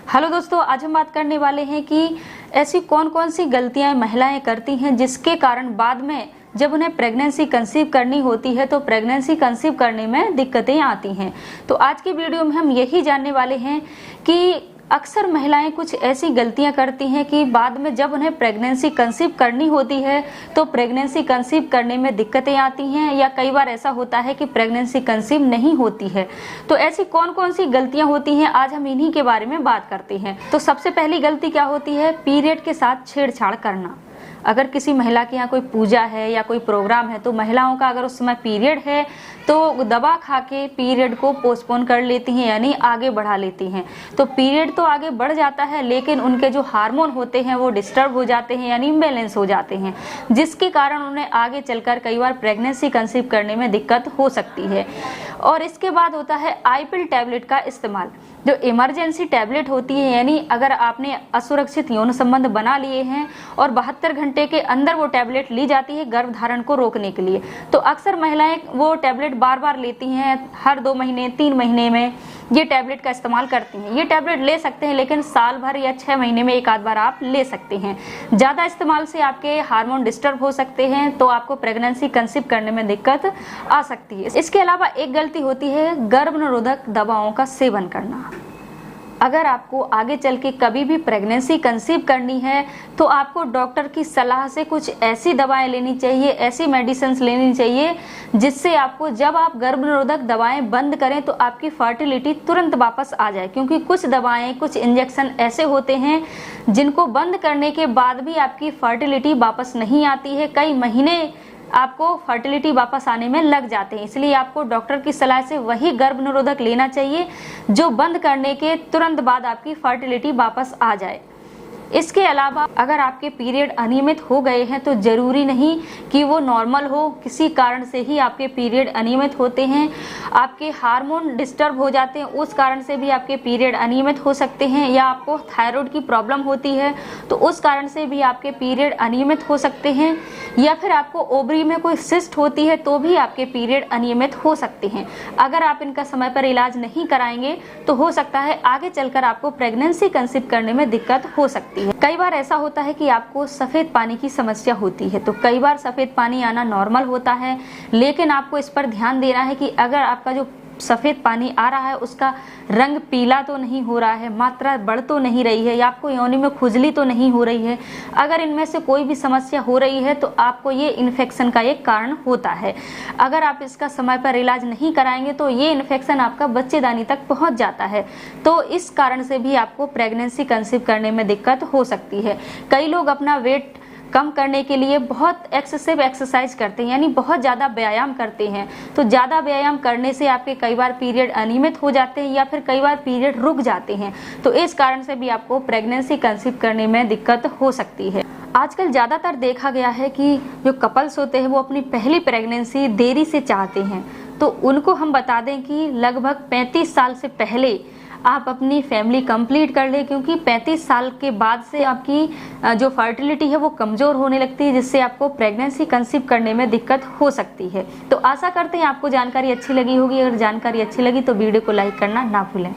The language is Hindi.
हेलो दोस्तों, आज हम बात करने वाले हैं कि ऐसी कौन कौन सी गलतियां महिलाएं करती हैं जिसके कारण बाद में जब उन्हें प्रेगनेंसी कंसीव करनी होती है तो प्रेगनेंसी कंसीव करने में दिक्कतें आती हैं। तो आज की वीडियो में हम यही जानने वाले हैं कि अक्सर महिलाएं कुछ ऐसी गलतियां करती हैं कि बाद में जब उन्हें प्रेगनेंसी कंसीव करनी होती है तो प्रेगनेंसी कंसीव करने में दिक्कतें आती हैं, या कई बार ऐसा होता है कि प्रेगनेंसी कंसीव नहीं होती है। तो ऐसी कौन कौन सी गलतियां होती हैं, आज हम इन्हीं के बारे में बात करते हैं। तो सबसे पहली गलती क्या होती है? पीरियड के साथ छेड़छाड़ करना। अगर किसी महिला के यहाँ कोई पूजा है या कोई प्रोग्राम है तो महिलाओं का अगर उस समय पीरियड है तो दवा खा के पीरियड को पोस्टपोन कर लेती हैं, यानी आगे बढ़ा लेती हैं। तो पीरियड तो आगे बढ़ जाता है लेकिन उनके जो हार्मोन होते हैं वो डिस्टर्ब हो जाते हैं, यानी इम्बैलेंस हो जाते हैं, जिसके कारण उन्हें आगे चलकर कई बार प्रेगनेंसी कंसीव करने में दिक्कत हो सकती है। और इसके बाद होता है आईपिल टैबलेट का इस्तेमाल। जो इमरजेंसी टैबलेट होती है, यानी अगर आपने असुरक्षित यौन संबंध बना लिए हैं और 72 घंटे के अंदर वो टैबलेट ली जाती है गर्भधारण को रोकने के लिए, तो अक्सर महिलाएं वो टैबलेट बार बार लेती हैं। हर 2 महीने 3 महीने में ये टैबलेट का इस्तेमाल करती हैं। ये टैबलेट ले सकते हैं लेकिन साल भर या 6 महीने में एक आध बार आप ले सकते हैं। ज़्यादा इस्तेमाल से आपके हार्मोन डिस्टर्ब हो सकते हैं तो आपको प्रेगनेंसी कंसीव करने में दिक्कत आ सकती है। इसके अलावा एक गलती होती है गर्भनिरोधक दवाओं का सेवन करना। अगर आपको आगे चल के कभी भी प्रेगनेंसी कंसीव करनी है तो आपको डॉक्टर की सलाह से कुछ ऐसी दवाएं लेनी चाहिए, ऐसी मेडिसिन लेनी चाहिए जिससे आपको जब आप गर्भनिरोधक दवाएं बंद करें तो आपकी फर्टिलिटी तुरंत वापस आ जाए। क्योंकि कुछ दवाएं, कुछ इंजेक्शन ऐसे होते हैं जिनको बंद करने के बाद भी आपकी फर्टिलिटी वापस नहीं आती है, कई महीने आपको फर्टिलिटी वापस आने में लग जाते हैं। इसलिए आपको डॉक्टर की सलाह से वही गर्भनिरोधक लेना चाहिए जो बंद करने के तुरंत बाद आपकी फर्टिलिटी वापस आ जाए। इसके अलावा अगर आपके पीरियड अनियमित हो गए हैं तो जरूरी नहीं कि वो नॉर्मल हो, किसी कारण से ही आपके पीरियड अनियमित होते हैं, आपके हार्मोन डिस्टर्ब हो जाते हैं, उस कारण से भी आपके पीरियड अनियमित हो सकते हैं, या आपको थायराइड की प्रॉब्लम होती है तो उस कारण से भी आपके पीरियड अनियमित हो सकते हैं, या फिर आपको ओवरी में कोई सिस्ट होती है तो भी आपके पीरियड अनियमित हो सकते हैं। अगर आप इनका समय पर इलाज नहीं कराएंगे तो हो सकता है आगे चलकर आपको प्रेगनेंसी कंसीव करने में दिक्कत हो सकती है। कई बार ऐसा होता है कि आपको सफेद पानी की समस्या होती है, तो कई बार सफेद पानी आना नॉर्मल होता है, लेकिन आपको इस पर ध्यान देना है कि अगर आपका जो सफेद पानी आ रहा है उसका रंग पीला तो नहीं हो रहा है, मात्रा बढ़ तो नहीं रही है, या आपको योनि में खुजली तो नहीं हो रही है। अगर इनमें से कोई भी समस्या हो रही है तो आपको ये इन्फेक्शन का एक कारण होता है। अगर आप इसका समय पर इलाज नहीं कराएंगे तो ये इन्फेक्शन आपका बच्चेदानी तक पहुंच जाता है, तो इस कारण से भी आपको प्रेगनेंसी कंसीव करने में दिक्कत हो सकती है। कई लोग अपना वेट कम करने के लिए बहुत एक्सेसिव एक्सरसाइज करते हैं, यानी बहुत ज़्यादा व्यायाम करते हैं। तो ज़्यादा व्यायाम करने से आपके कई बार पीरियड अनियमित हो जाते हैं या फिर कई बार पीरियड रुक जाते हैं, तो इस कारण से भी आपको प्रेगनेंसी कंसीव करने में दिक्कत हो सकती है। आजकल ज़्यादातर देखा गया है कि जो कपल्स होते हैं वो अपनी पहली प्रेगनेंसी देरी से चाहते हैं, तो उनको हम बता दें कि लगभग 35 साल से पहले आप अपनी फैमिली कंप्लीट कर ले, क्योंकि 35 साल के बाद से आपकी जो फर्टिलिटी है वो कमज़ोर होने लगती है, जिससे आपको प्रेगनेंसी कंसीव करने में दिक्कत हो सकती है। तो आशा करते हैं आपको जानकारी अच्छी लगी होगी। अगर जानकारी अच्छी लगी तो वीडियो को लाइक करना ना भूलें।